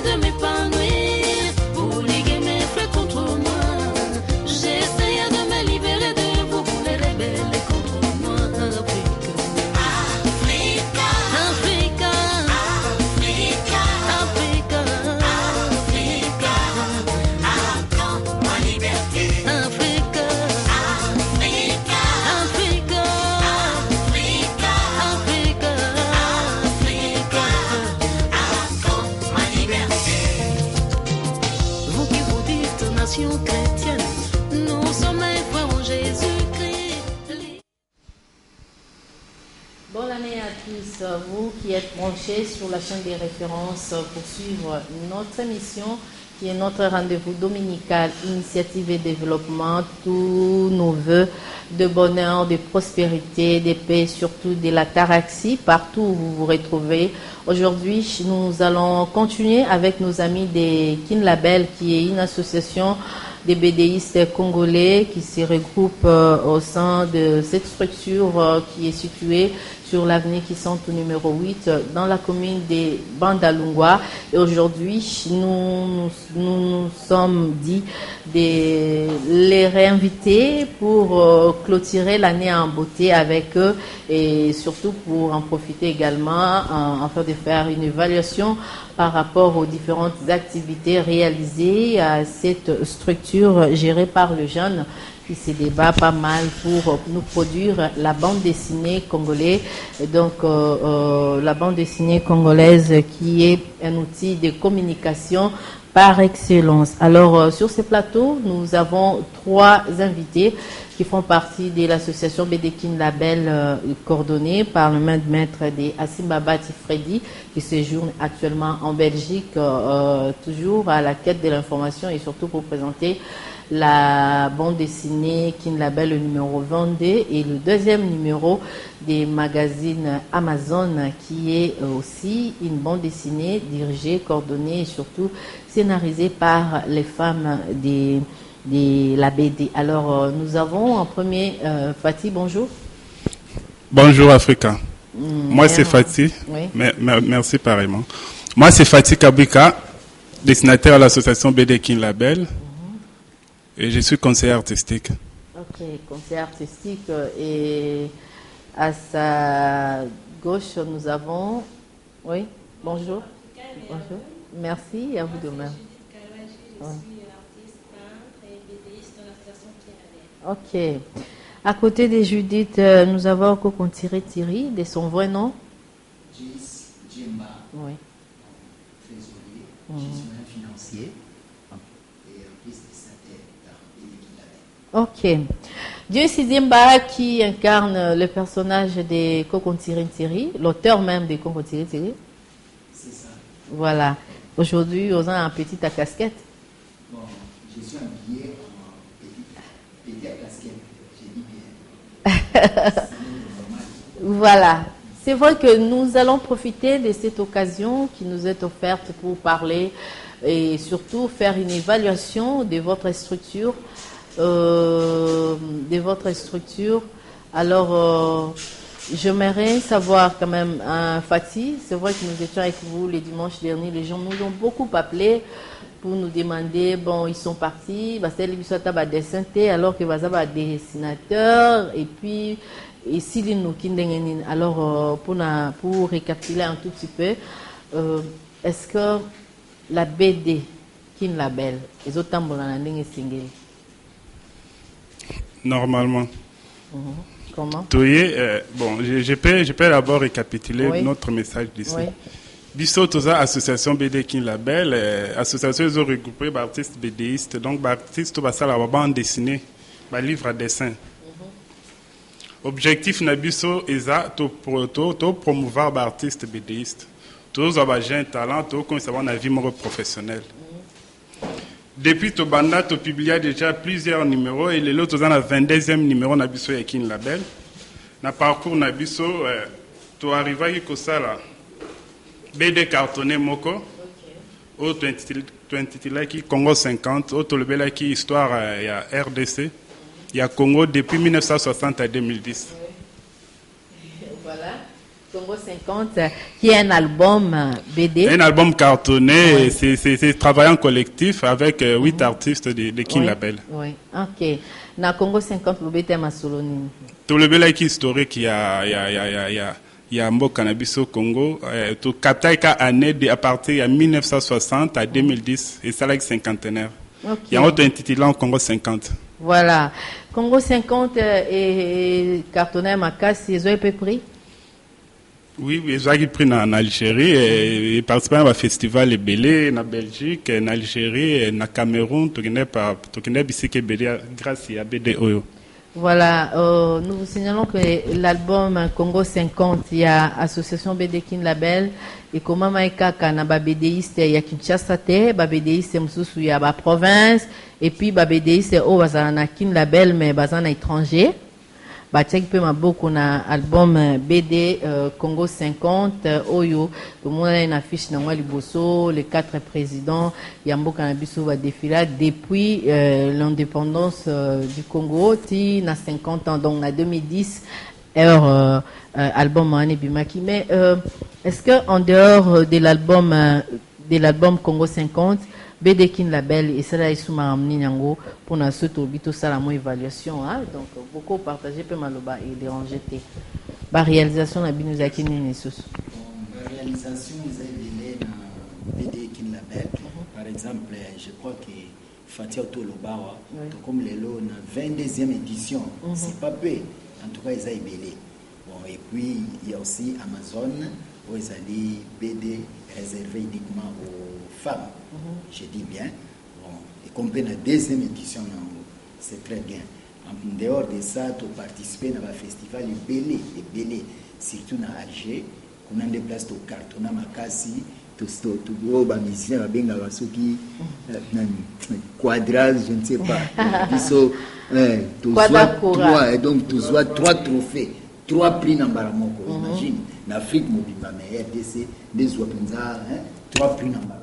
de m'épanouir, vous liguez mes frais contre moi. J'essaie de me libérer de vous, vous les rebelles contre moi. Africa, Africa, Africa, Africa, Africa, attends ma liberté. Africa, Africa, Africa, Africa, Africa, Africa, attends ma liberté. Vous qui vous dites nation chrétienne, nous sommes un frère en Jésus-Christ. Bonne année à tous, vous qui êtes branchés sur la chaîne des références pour suivre notre émission qui est notre rendez-vous dominical, initiative et développement, tous nos voeux de bonheur, de prospérité, de paix, surtout de la taraxie, partout où vous vous retrouvez. Aujourd'hui, nous allons continuer avec nos amis de Kin Label, qui est une association des BDistes congolais qui se regroupent au sein de cette structure qui est située sur l'avenue Kisantu numéro 8 dans la commune de Bandalungwa. Et aujourd'hui, nous sommes dit de les réinviter pour clôturer l'année en beauté avec eux et surtout pour en profiter également afin de faire une évaluation par rapport aux différentes activités réalisées à cette structure gérée par le jeune qui se débat pas mal pour nous produire la bande dessinée congolaise. Donc, la bande dessinée congolaise qui est un outil de communication par excellence. Alors, sur ce plateau, nous avons 3 invités qui font partie de l'association Bédékin Label coordonnée par le maître de Asimba Bati Freddy qui séjourne actuellement en Belgique, toujours à la quête de l'information et surtout pour présenter la bande dessinée Kin Label, le numéro 22 et le deuxième numéro des magazines Amazon qui est aussi une bande dessinée dirigée, coordonnée et surtout scénarisée par les femmes de la BD. Alors nous avons en premier Fatih, bonjour. Bonjour Africa. Moi c'est Fatih. Oui. Merci pareillement. Moi c'est Fatih Kabika, dessinateur à l'association BD Kin Label. Et je suis conseiller artistique. Ok, conseiller artistique. Et à sa gauche, nous avons... Oui, bonjour. Bonjour. Merci, à vous de même. Je suis artiste, peintre et BDiste dans l'association Kin Label. Ok. À côté de Judith, nous avons Kokontiri Thierry, de son vrai nom. Gis Djemba, Oui. trésorier, gestionnaire financier et artiste dessinateur d'art et Kin Label. Ok. Dieu Sidimba qui incarne le personnage de Kokontiri Thierry, l'auteur même de Kokontiri Thierry. C'est ça. Voilà. Aujourd'hui, on a un petit à casquette. Bon, je suis habillé en petit à casquette, j'ai dit bien. C'est normal. Voilà. C'est vrai que nous allons profiter de cette occasion qui nous est offerte pour parler et surtout faire une évaluation de votre structure. Alors, j'aimerais savoir quand même, Fatih, c'est vrai que nous étions avec vous les dimanches derniers, les gens nous ont beaucoup appelé pour nous demander, bon, ils sont partis, parce qu'ils sont dessin alors que vous avez des dessinateurs, et puis, et si nous alors, pour récapituler un tout petit peu, est-ce que la BD, Kin Label, les autres temps, single? Normalement. Comment? Bon, je peux d'abord récapituler Oui. notre message d'ici. Oui. Biso toza association BD Kin Label, association ils ont regroupé d'artistes BDistes, donc d'artistes basal la bande dessinée, ba livre à dessin. Objectif na biso eza to promouvoir ba artistes BDistes. Tous ba jeunes talents, to comme ça na vie professionnelle. Depuis Tobanda, tu publié déjà plusieurs numéros et les autres, tu as le 22e numéro de Kin Label. Dans le parcours de Nabiso, tu arrives à Kosala, BD cartonné Moko, tu intitulé Congo 50, tu le bel qui histoire il y a RDC, il y a Congo depuis 1960 à 2010. Voilà. Congo 50, qui est un album BD. Un album cartonné, c'est travaillant collectif avec 8 artistes de Kin Label. Oui, ok. Na Congo 50, le BT Masoloni. Tout le bel historique, il y a un beau cannabis au Congo. Tout Kataika année à partir de 1960 à 2010, et ça là cinquantenaire. Il y a un autre intitulant Congo 50. Voilà. Congo 50 et cartonné Makassi, ils ont été pris? Oui, ils ont pris en Algérie et participé à un festival Belé en Belgique, en Algérie, en Cameroun, tout le Belé grâce à BD Oyo. Voilà, nous vous signalons que l'album Congo 50, il y a Association BD Kin Label et comment maïka kana ba BDiste il y a Kinshasa te, ba BDiste msusu ya ba province et puis ba BDiste o bazana Kin Label mais bazana étranger. Ba check pe maboko na album BD Congo 50 oyo tout le monde a une affiche na ngwa liboso les 4 présidents ya mboka na biso va défiler depuis l'indépendance du Congo ti na 50 ans donc na 2010 album Mane Bimaki mais est-ce que en dehors de l'album Congo 50 BD Kin Label et ça là isuma amni nyango pour na soto bito sala mo évaluation hein donc beaucoup partager pe maloba et déranger té ba réalisation na binu zakini ni susu la réalisation ils na BD Kin Label par exemple je crois que Fatia Tolobawa comme lelo na 22e édition c'est pas peu en tout cas ils ont belé bon et puis il y a aussi Amazon où ils allaient BD réservé uniquement aux femmes. Je dis bien. Bon, et comme la deuxième édition, c'est très bien. En dehors de ça, tu as participé dans le festival Belé, surtout dans Alger. On a des places au carton, à Makassi, tout le musicien, quadrage, je ne sais pas. Donc, tu as 3 trophées. 3 prix dans Baramoko, imagine. En Afrique, mais RDC, des Ouapenza, 3 prix dans Baramoko.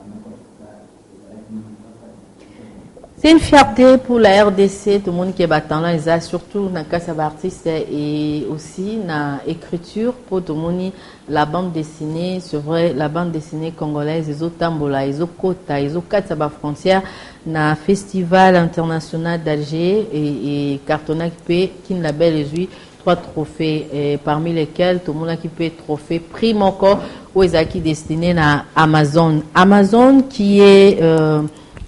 C'est une fierté pour la RDC, tout le monde qui est battant là, surtout dans le cas d'artistes et aussi dans l'écriture pour tout le monde. La bande dessinée, c'est vrai, la bande dessinée congolaise, les autres Tambola, les autres Kota, les autres Katsaba frontières, dans le festival international d'Alger et Cartona Kin Label et lui. 3 trophées, et parmi lesquels tout le monde a qui peut trophée prime encore aux acquis destinés à Amazon. Amazon qui est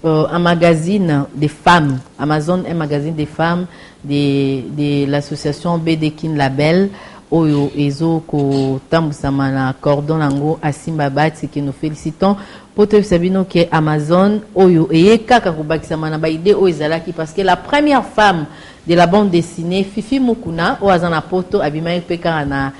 un magazine des femmes. Amazon est un magazine des femmes de l'association BD Kin Label. Oyo ezo ko tambusama na cordon lango asimba bati que nous félicitons pour te sabino que Amazon oyo eye kaka ko bakisama na ba idée o ezalaki parce que la première femme de la bande dessinée Fifi Mukuna o azana poto abimai peka na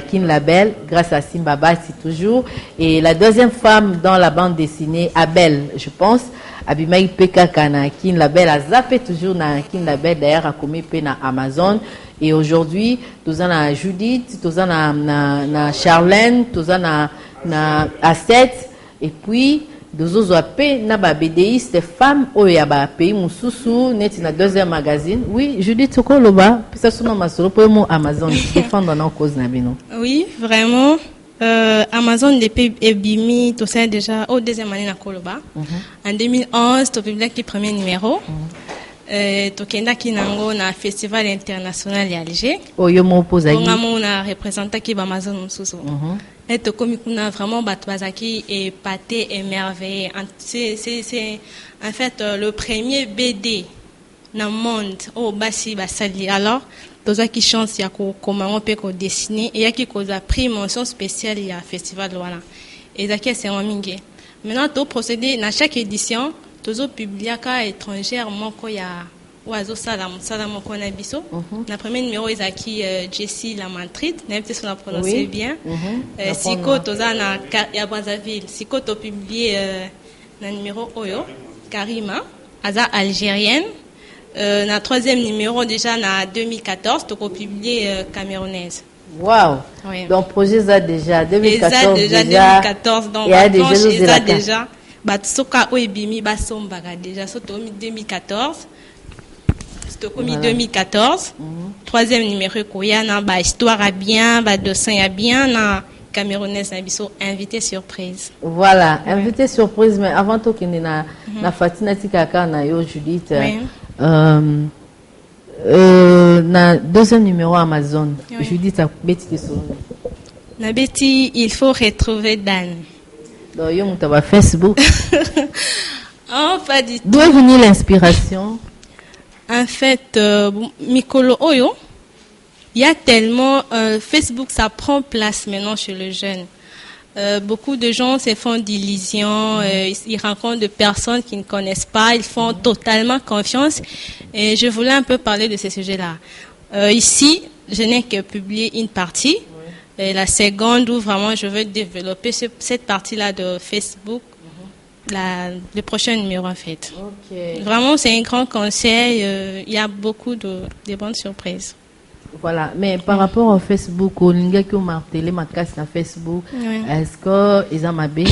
Kin Label grâce à Simba Bati toujours et la deuxième femme dans la bande dessinée Abel je pense abimai peka kana Kin Label a zappé toujours na Kin Label d'ailleurs a commis pe na Amazon. Et aujourd'hui, nous avons Judith, nous avons Charlène, nous avons Asset, et puis nous avons BDiste femmes au yaba pays mususu net na deuxième magazine. Oui, Judith Sokoloba, ça sous ma solo pour moi Amazon défendre nos causes na bino. Oui, vraiment. Amazon depuis Ebimi, tout ça déjà au deuxième année na Koloba. En 2011, tu publié le premier numéro. Tokenda kinango na festival international ya Alger. Oyo mo pozaki. On a représenté qui Amazon mususu. Et to komi kuna vraiment batwazaki épaté émerveillé. C'est en fait le premier BD dans le monde au basi basali. Alors tozaki chance ya ko comment on peut ko dessiner et ya ki ko a pris mention spéciale ya festival voilà. Et zaki c'est un mingi. Maintenant to procéder dans chaque édition toujours bibliaka étrangère moko ya oazo salam moko na biso na premier numéro ezaki Jessie la Mantride na peut-être on a prononcé bien siko toza na ya Brazzaville siko to publié na numéro oyo Karima aza algérienne na troisième numéro déjà na 2014 to publié camerounaise. Wow. Oui. Donc projet ça déjà 2014 déjà 2014 donc il y a déjà Batsoka Oebimi Basombaga déjà surtout 2014 Comme Voilà. 2014, troisième numéro, il y a une histoire à bien, un dessin à bien, na Camerounaise, invité surprise. Voilà, invité surprise, mais avant tout qu'il y ait na Fatina Tikaka na yo Judith, Oui. na deuxième numéro Amazon, Oui. Judith a bêti que son. Na Betty, il faut retrouver Dan. Donc yo mutaba Facebook. Oh, pas du tout. D'où est venue l'inspiration? En fait, Mikolo Oyo, il y a tellement Facebook, ça prend place maintenant chez les jeunes. Beaucoup de gens se font d'illusions, ils rencontrent des personnes qu'ils ne connaissent pas, ils font totalement confiance. Et je voulais un peu parler de ce sujet-là. Ici, je n'ai que publié une partie. Et la seconde où vraiment je veux développer cette partie-là de Facebook, le prochain numéro en fait. Ok. Vraiment, c'est un grand conseil. Il y a beaucoup de bonnes surprises. Voilà, mais par rapport au Facebook, au linga qui ont martelé ma casse na Facebook, Oui. est-ce que ils ont mabé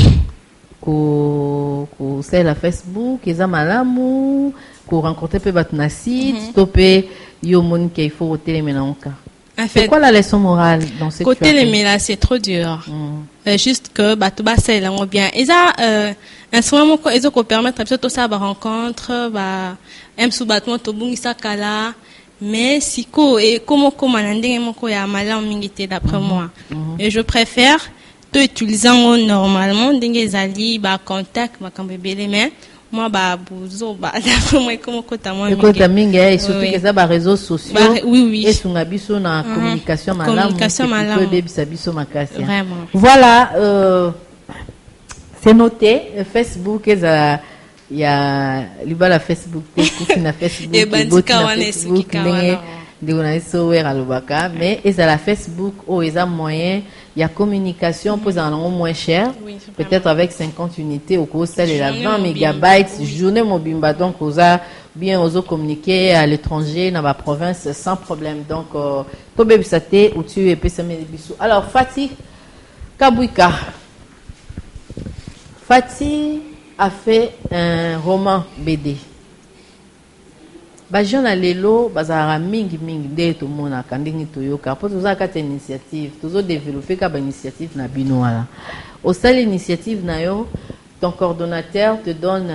ko c'est la Facebook, ils ont malamu, ko rencontrer peu bat na site, stopper yo mon qu'il faut ôter les En C'est fait, quoi la leçon morale dans cette côté les mélas, c'est trop dur. Juste que batuba c'est là bien. Et ça, un moment quoi, ils ont permettre tout ça ba rencontre, ba m sous battement to bungisa kala. Mais si ko et comment ndenge moko ya malamu mingité d'après moi. Et je préfère te utilisant normalement ndenge zali ba contact ba kambebele mais moi ba buzo ba d'après moi comment ko ta moi Écoute, mingi, et surtout que ça, réseaux sociaux, oui. et sur biso na communication malamu, Communication malamu. biso makasi. Vraiment. Voilà, c'est noté, Facebook, il y a la Facebook, na Facebook, Et bandika wana Facebook, esuki kawana. mais et la Facebook, ils ont moyen, il y a communication, pour en moins cher, Oui, c'est peut-être avec 50 unités, au cours de la Journée 20 mobile. mégabytes, journée mobile, donc aux a bien aux communiquer à l'étranger, dans la province, sans problème. Donc, to bébé saté, ou tu es bisous. Alors, Fatih Kabouika. Fatih a fait un roman BD. Bajona lelo bazara mingi de to mona kandingi toyoka po toza kata initiative tozo développer ka ba initiative na bino wala au sein l'initiative na yo ton coordonnateur te donne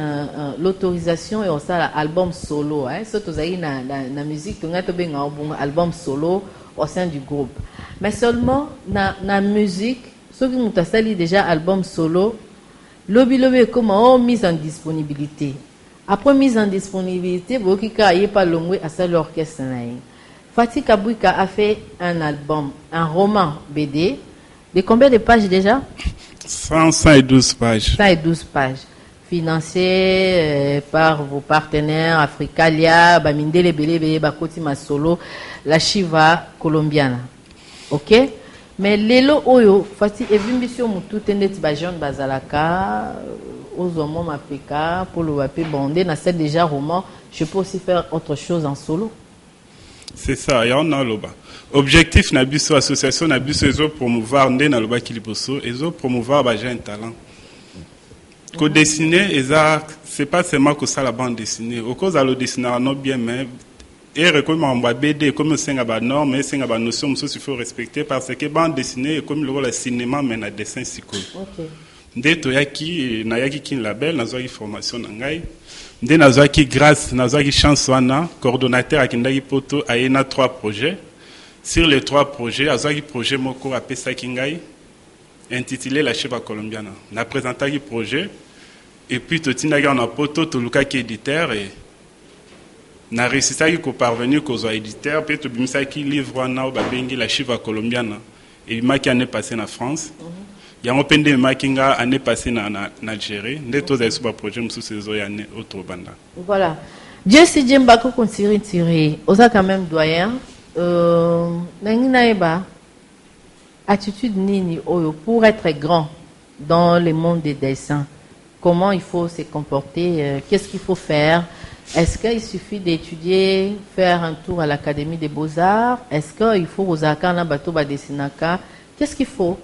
l'autorisation et au sein album solo hein so tozali na musique to ngato benga bon album solo au sein du groupe mais seulement na musique ceux qui ont sali déjà album solo lobi comment mise en disponibilité. Après mise en disponibilité, Bokika n'est pas l'ongwe à ça l'orchestre. Fatih Kabouika a fait un album, un roman BD. De combien de pages déjà? 112 pages. 112 pages. Financé par vos partenaires Africalia, Bamindele Bele, Bakoti Masolo, la Shiva colombiana. Ok? Mais Lelo Oyo, Fatih Evimbition Moutou Tendet Bajon Bazalaka, Ozomon Mapeka, pour le Wapé Bondé, n'a c'est déjà roman. Je peux aussi faire autre chose en solo. C'est ça, il y en a là-bas. Objectif Nabiso association Nabiso ils ont promouvoir ndé na loba kiliboso, ils ont promouvoir baja un talent. Ko dessiner c'est pas seulement que ça la bande dessinée. Au cause à le dessiner non bien mais et recommande BD comme c'est une norme mais c'est une notion qu'il faut respecter parce que bande dessinée comme le cinéma mais na dessin siko. Ok. Nde toyaki na yaki kin label nazwaki formation na ngai nde nazwaki grâce nazwaki chance wana coordonnateur akindaki poto ayena 3 projets sur les 3 projets azwaki projet moko apesaki ngai intitulé la Shiva colombiana na présentaki projet et puis totindaki na poto tolukaki éditeur et na réussisaki ko parvenir kozwa éditeur pe tobimisaki livre wana babengi la Shiva colombiana et maki année passée na France. Il y a un peu de makinga année passée en Algérie. Nous avons un projet de saison année autre banda. Voilà. Jesse Djembako continue tirer. Osa quand même doyen. Nanginaeba. Attitude nini oyo pour être grand dans le monde des dessins. Comment il faut se comporter? Qu'est-ce qu'il faut faire? Est-ce qu'il suffit d'étudier, faire un tour à l'Académie des Beaux-Arts? Est-ce qu'il faut Osaka na bato ba dessinaka? Qu'est-ce qu'il faut?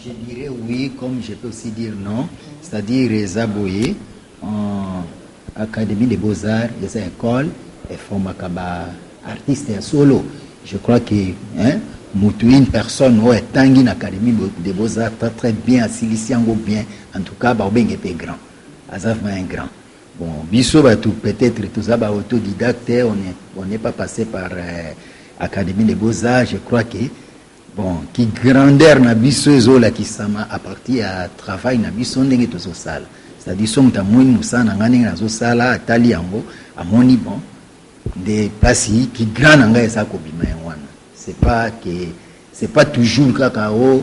Je dirais oui, comme je peux aussi dire non. C'est-à-dire Reza Boye, en Académie des Beaux-Arts, des écoles, et Fomakaba artiste et solo. Je crois que une personne ou tangi na académie de beaux-arts très bien assiliciango bien en tout cas ba benge pe grand azaf un grand bon biso ba tout peut-être tout ça ba autodidacte on n'est pas passé par académie de beaux-arts. Je crois que bon qui grandeur na biso ezola qui sama à partir à travail na biso ndenge to sala c'est-à-dire somme ta moine musana ngani na zo sala atali yango amoni bon des passi qui grand nga esa ko bima wana. C'est pas toujours cacao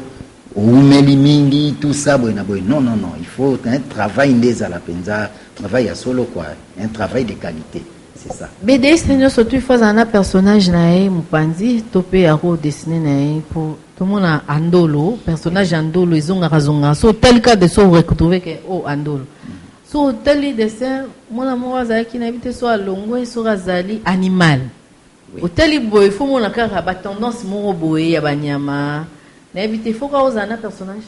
ou mingi tout ça bon non il faut un travail des à la penza travail à solo quoi un travail de qualité c'est ça BD c'est surtout il faut un personnage nae mupanzi topé à dessiner nae pour tout le monde andolo personnage andolo ils ont raison so tel cas de so retrouver que andolo so tel dessin mon amour azaki na bité so alongo et so razali animal. Au il faut mon tendance mon boy ya banyama. N'invite faut qu'on un personnage.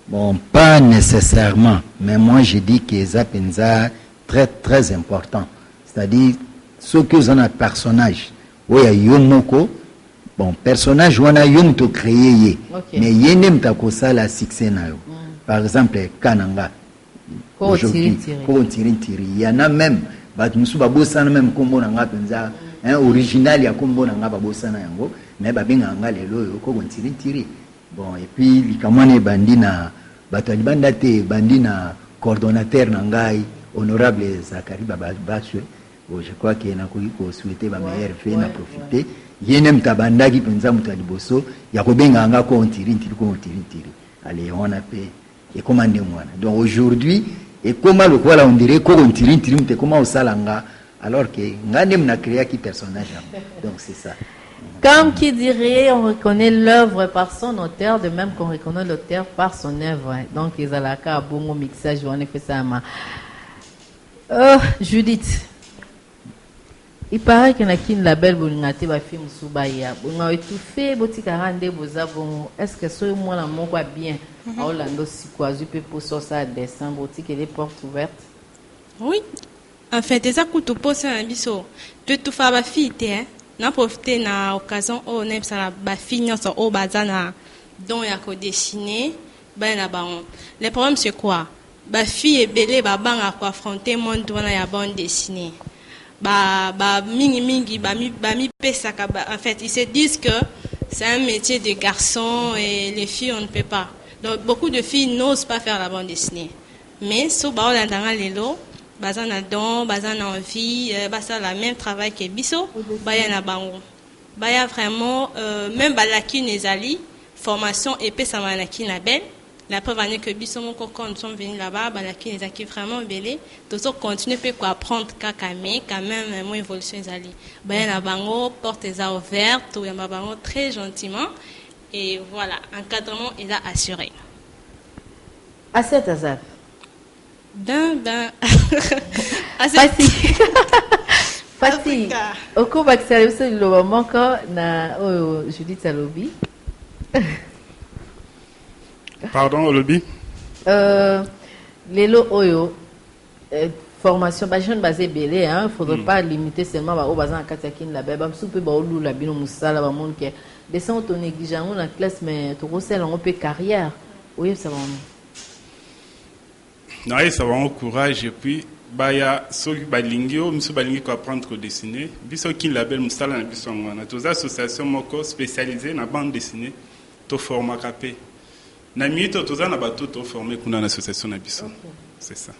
Bon, pas nécessairement, mais moi je dis que ça pensa très très important. C'est-à-dire ce que vous un personnage. Oui, yomoko. Bon, personnage on a yom to créer mais yenem ta ko sala succès na yo. Par exemple Kananga. Aujourd'hui, il y en a même ba musu ba bossa même kombo na nga penza. Original ya kombo na nga babosana yango mais babenga nga lelo yo ko tiri bon et puis likamane bandina bato libanda te bandina coordonnateur na ngai honorable Zakari Babachwe bon je crois que na ko souhaiter ba meilleur fait na profiter yene mtabandaki penza mutu liboso ya ko benga nga ko tiri allez on a fait et commandé moi donc aujourd'hui et comment le quoi là on dirait ko tiri mte comment au salanga alors que Nganem n'a créé qui personnage. Donc c'est ça. Comme qui dirait, on reconnaît l'œuvre par son auteur, de même qu'on reconnaît l'auteur par son œuvre. Donc les alaka bon mixage, on a fait ça. Judith, il paraît qu'il y a une label pour une film Soubaya. On a étouffé, botikarande, bon. Est-ce que ce moi la mot bien? Orlando si quoi, je peux pour ça dessin, botique et les portes ouvertes. Oui. En fait, ça coûte au poste un biseau. Tu tout faire ma fille, n'a profité na occasion où on aime ça la fille sur au bazana dont il y a qu'au dessiner, ben là bas. Le problème c'est quoi? Ma fille est belle, ba bang à quoi affronter monde où on a bon dessiner. Ba mingi mi pesa en fait ils se disent que c'est un métier de garçon et les filles on ne peut pas. Donc beaucoup de filles n'osent pas faire la bande dessinée. Mais so ba on entend lelo bazan a don, bazan a envie, bazan la même travail que biso, baya na bango. Baya vraiment, même balaki nezali, formation épée sa manaki na belle. La preuve année que biso mon quand nous sommes venus là-bas, balaki nezaki vraiment belé. Tout ça continue peut quoi apprendre kakame, quand même mon évolution ezali. Baya na bango, portes est ouvertes, ou yamba bango très gentiment. Et voilà, encadrement est là assuré. À cet hasard. Fati oko bakisala biso liloba moko na oyo Judith alobi. Pardon olobi lelo oyo formation ba jeune basé belé hein, faudrait pas limiter seulement ba o bazan akati akini la beba msupe ba olula bino musala ba monde que descend auto négligeant na classe mais to recel on peut carrière oui ça va. Non, ça va en courage et puis baya so balingi o miso balingi ko apprendre ko dessiner biso ki label musala na biso ngwana to association moko spécialisée na bande dessinée to forma capé na mito to za na bato to former kuna na association na biso c'est ça.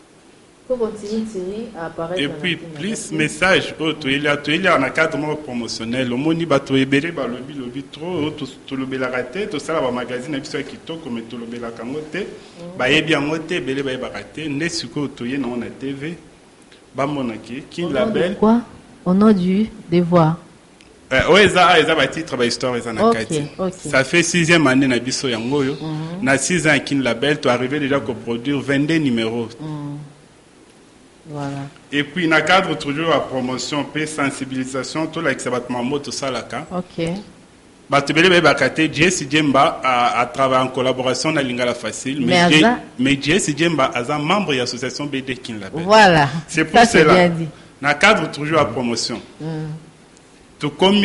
Et puis plus message auto il y a un cadre promotionnel au moni bato ebele ba lobi trop to lobela raté to sala ba magazine biso ki to comme to lobela kangote ba yebi angote bele ba raté ne suko to ye na on a TV ba monaki ki label quoi au nom du devoir. Ouais ça ba titre ba histoire ça na kati. Ça fait 6e année na biso yango yo na 6 ans kin label to arrivé déjà ko produire 22 numéros. Voilà. Et puis, dans le cadre toujours la promotion et sensibilisation, tout l'exabattement moto salaka. Ok. Batubele bakate JS Djemba a travaillé en collaboration dans Lingala Facile. Mais JS Djemba est un membre de l'association BD Kin Label. Voilà. C'est pour cela. Dans le cadre toujours à promotion. Tout comme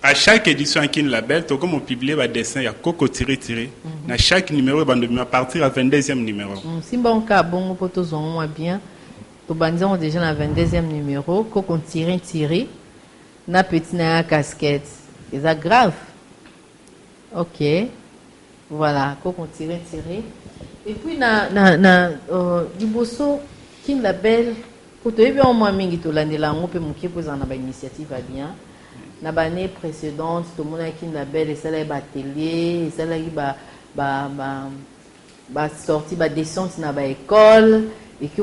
à chaque édition en Kin Label, tout comme on publie des dessins, il y a Coco tiré. Dans chaque numéro, il va partir à 22e numéro. Si bon cas, bon, pour tous on bien. Tout bandit déjà dans 22e numéro, Coco tiré. Na petit na casquette. C'est ça grave. Ok. Voilà, Coco tiré. Et puis du bosso Kin Label. Pour te dire, moi, mingi la on peut manquer pour une initiative à bien. Na l'année précédente, tout le monde a Kin Label et ça là ba télé, et ça là ba sorti ba descente na ba école et que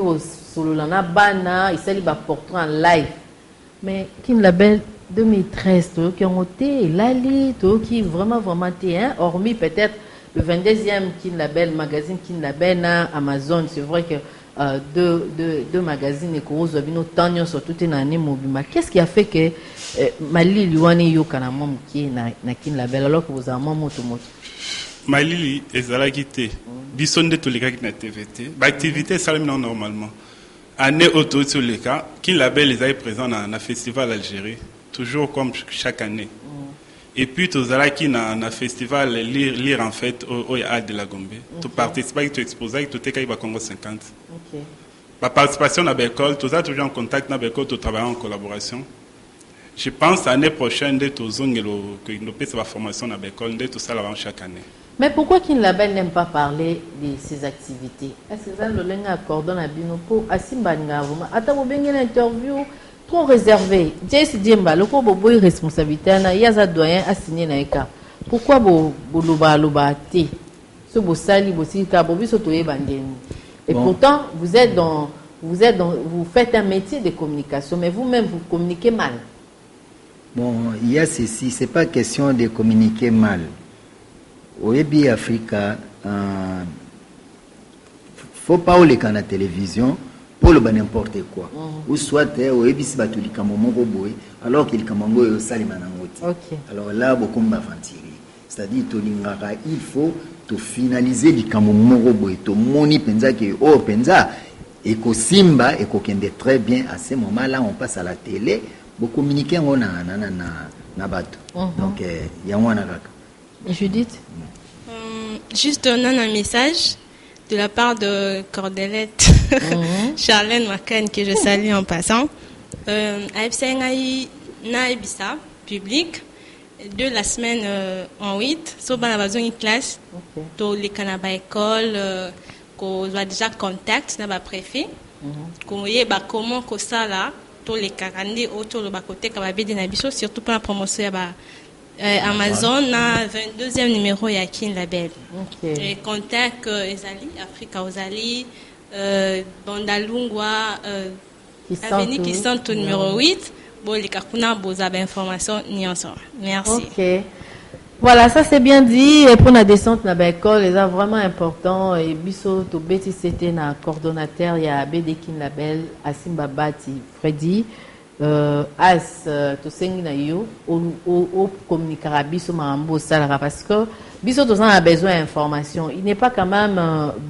solo na bana, et ça là ba portrait en live. Mais Kin Label 2013, tout qui ont été lali, tout qui vraiment hein, hormis peut-être le 22e Kin Label magazine Kin Label na Amazon, c'est vrai que deux magazines et qu'on a vu nos temps sur toute une année mobile. Qu'est-ce qui a fait que Mali Luani yo kana mom qui na Kin Label alors que vous avez moto Mali ezala quitté bisonde tous les cas qui na TVT ba activité ça même normalement année auto sur les cas Kin Label les a présent dans festival Algérie toujours comme chaque année. Et puis, tu as qui dans un festival lire en fait au Hall de la Gombe. Tu participes, tu exposes, tu es au Congo 50. Ok. La participation dans l'école, tu es toujours en contact avec l'école, tu travailles en collaboration. Je pense l'année prochaine, tu as la formation dans l'école, tout ça avant chaque année. Mais pourquoi Kin Label n'aime pas parler de ses activités? Est-ce que ça le linga accordon à Binopo, à Simbanga, attends, vous avez une interview trop réservé. Jesse Djemba, le coup bobo responsabilité na yaza doyen a signé na eka. Pourquoi bo luba té? Ce bo sali bo sika bo biso toye bandeni. Et pourtant vous faites un métier de communication, mais vous-même vous communiquez mal. Bon, il y a ceci, c'est pas question de communiquer mal. Au Ebi Africa, faut pas aller à la télévision. Pour le n'importe quoi. Ou soit au Ebis Batuli Kamomo Boy, alors qu'il Kamongo est au Salimanangoti. Alors là, beaucoup de c'est-à-dire, il faut finaliser le Kamomo Boy, to moni penza qui oh penza, et que Simba, et qu'on très bien à ce moment-là, on passe à la télé, beaucoup communiquer on a bateau. Donc, il y a un Judith? Juste un message de la part de Cordelette Charlène Macan, que je salue en passant. Na ebisa public de la semaine en 8 so bana besoin une classe to les canaba école ko va déjà contact na ba préfet ko yeba comment ko ça là to les 42 autour de ba côté ka ba bidi na biso surtout pour la promotion ya ba Amazon na 22e numéro ya Kin Label. Et contact Ezali Africa Ozali Bandalungwa Avenue qui sont au numéro 8. Bon, les kakuna boza information ni ensemble. Merci. Ok. Voilà, ça c'est bien dit. Et pour la descente na l'école, c'est vraiment important. Et biso to beti c'était na coordonnateur ya BD Kin Label Asimba Bati Freddy. As to sengi na yo au communiquera biso mambo salara parce que biso to a besoin d'information. Il n'est pas quand même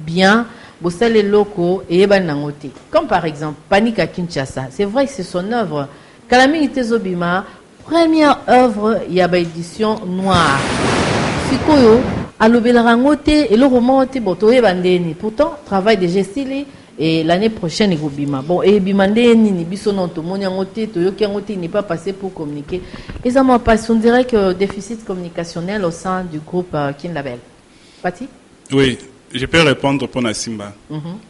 bien bosser les locaux et ban nangote. Comme par exemple Panique à Kinshasa. C'est vrai que c'est son œuvre. Kalami Itezobima, première œuvre il y a édition noire. Sikoyo alobela rangote et le roman te botoye bandeni. Pourtant travail déjà stylé. Et l'année prochaine, il bima. Bon, et bimande ni biso non to moni ngote to yoki ngote n'est pas passé pour communiquer. Et ça m'a pas, on dirait que déficit communicationnel au sein du groupe Kin Label. Pati? Oui, je peux répondre pour Nassimba.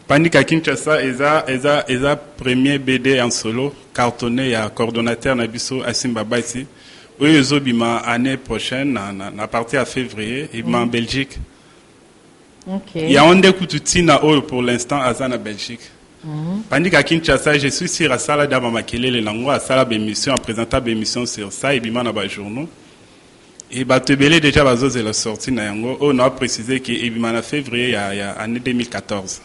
Panique à Kinshasa, eza premier BD en solo, cartonné à coordonnateur Nabiso Asimba Baiti. Oui, ils bima année prochaine, à partir de février, et en Belgique. Okay. Il y a un décoututina pour l'instant à Zana Belgique. Tandis qu'à Kinshasa, je suis sur la salle d'Abamakele, les langues, à salle d'émission, à présenter l'émission sur ça, et bien, dans journaux. Et Batebele, déjà, c'est la sortie, on a précisé qu'il en février, il y a l'année 2014.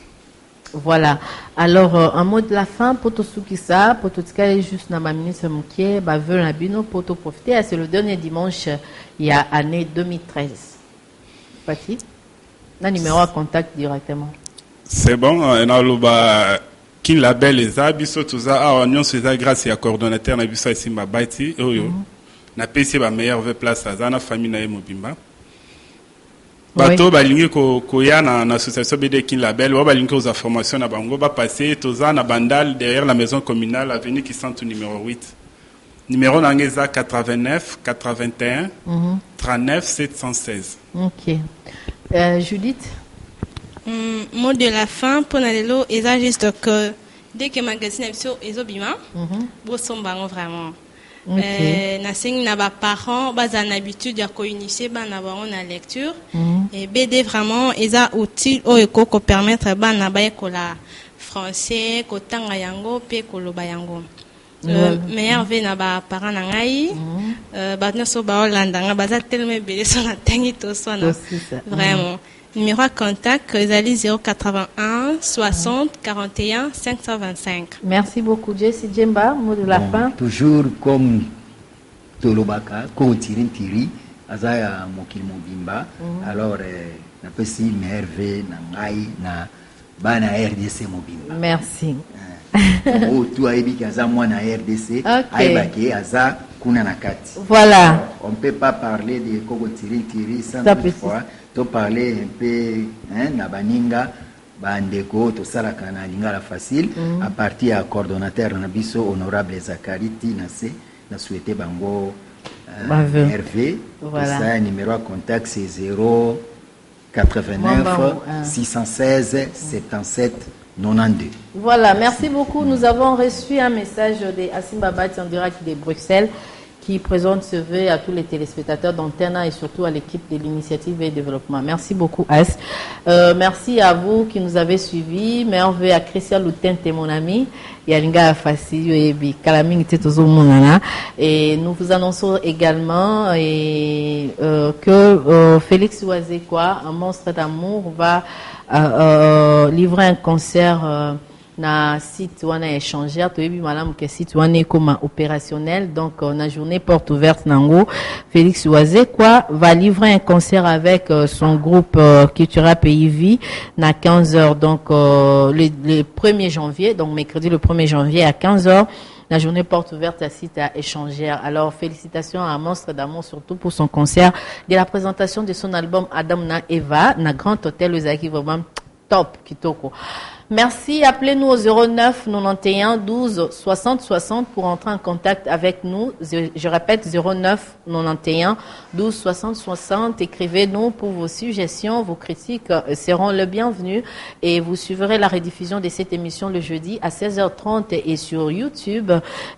Voilà. Alors, un mot de la fin, pour tout ce qui ça, pour tout ce qui est juste dans ma ministre Moukier, veut la bino, pour tout profiter. C'est le dernier dimanche, il y a l'année 2013. Pati? Un numéro à contact directement. C'est bon, on a le kin label eza biso toza awa nyonso eza grâce ya coordonnateur na biso Asimba Bati oyo na pesi ba meilleur ve place aza na famille na ye mobimba bato balingi koya na association BD kin label ba balingi aux informations na bango ba passer toza na bandal derrière la maison communale avenue Kisantu numéro 8 numéro nangeza 89 81 39 716. OK. Judith. Mot de la fin pour Nalelo, et ça juste que dès que magazine est obima, bon sont vraiment. Nasing n'a pas parents, bas en habitude à co-initier, ban avoir en lecture et BD vraiment, et ça outil au éco ko permettre ban na ba la français, ko tanga yango pe ko loba yango. Meilleur ve na ba parents na ngai, ba no so ba Hollande nga ba za tellement belé son atangi to so na vraiment. Numéro à contact, Zali 081 60 41 525. Merci beaucoup, Jessie Djemba, mot de la fin. Toujours comme Tolobaka, Koutirin Tiri, Azaya Mokil Mobimba. Alors, na pesi merve na ngai na bana RDC Mobimba. Merci. Tu as dit qu'Aza moi na RDC, Aibake, Aza Kuna Nakati. Voilà. On ne peut pas parler de Koutirin Tiri sans toutefois. To parler un peu na baninga bandeko to sala kana lingala facile à partir à coordonnateur na biso honorable Zakariti na se na souhaiter bango Hervé. Voilà. Ça numéro à contact c'est 0 89 616 77 92. Voilà, merci beaucoup. Nous avons reçu un message de Asimba Bati en direct de Bruxelles, qui présente ce vœu à tous les téléspectateurs d'Antena et surtout à l'équipe de l'initiative et développement. Merci beaucoup, As. Merci à vous qui nous avez suivis. Meilleur vœu à Christian Loutente, mon ami. Yalinga Fassi, Ebi, Kalaming Tetozo Monana. Et nous vous annonçons également que Félix Ouazekwa, un monstre d'amour, va livrer un concert na site wana échangeur to yebi malamu ke site wana comme opérationnel, donc na journée porte ouverte nango. Félix Ouazekwa va livrer un concert avec son groupe culturel Pays Vie na 15h, donc le 1er janvier, donc mercredi le 1er janvier à 15h. La journée porte ouverte à site à échangeur. Alors, félicitations à Monstre d'amour, surtout pour son concert de la présentation de son album Adam na Eva, na Grand Hôtel Ozaki, vraiment top, kitoko. Merci, appelez-nous au 09 91 12 60 60 pour entrer en contact avec nous. Je répète, 09 91 12 60 60. Écrivez-nous pour vos suggestions, vos critiques seront le bienvenus et vous suivrez la rediffusion de cette émission le jeudi à 16h30 et sur YouTube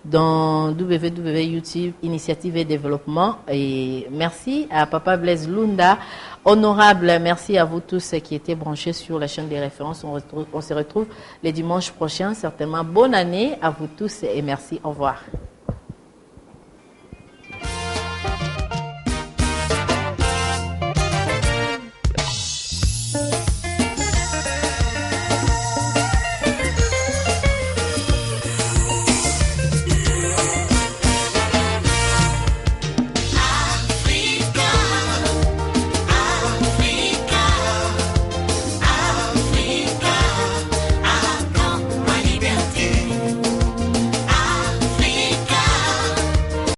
dans www.youtube Initiative et Développement. Et merci à Papa Blaise Lunda. Honorable, merci à vous tous qui étaient branchés sur la chaîne des références. On se retrouve les dimanches prochains, certainement. Bonne année à vous tous et merci. Au revoir.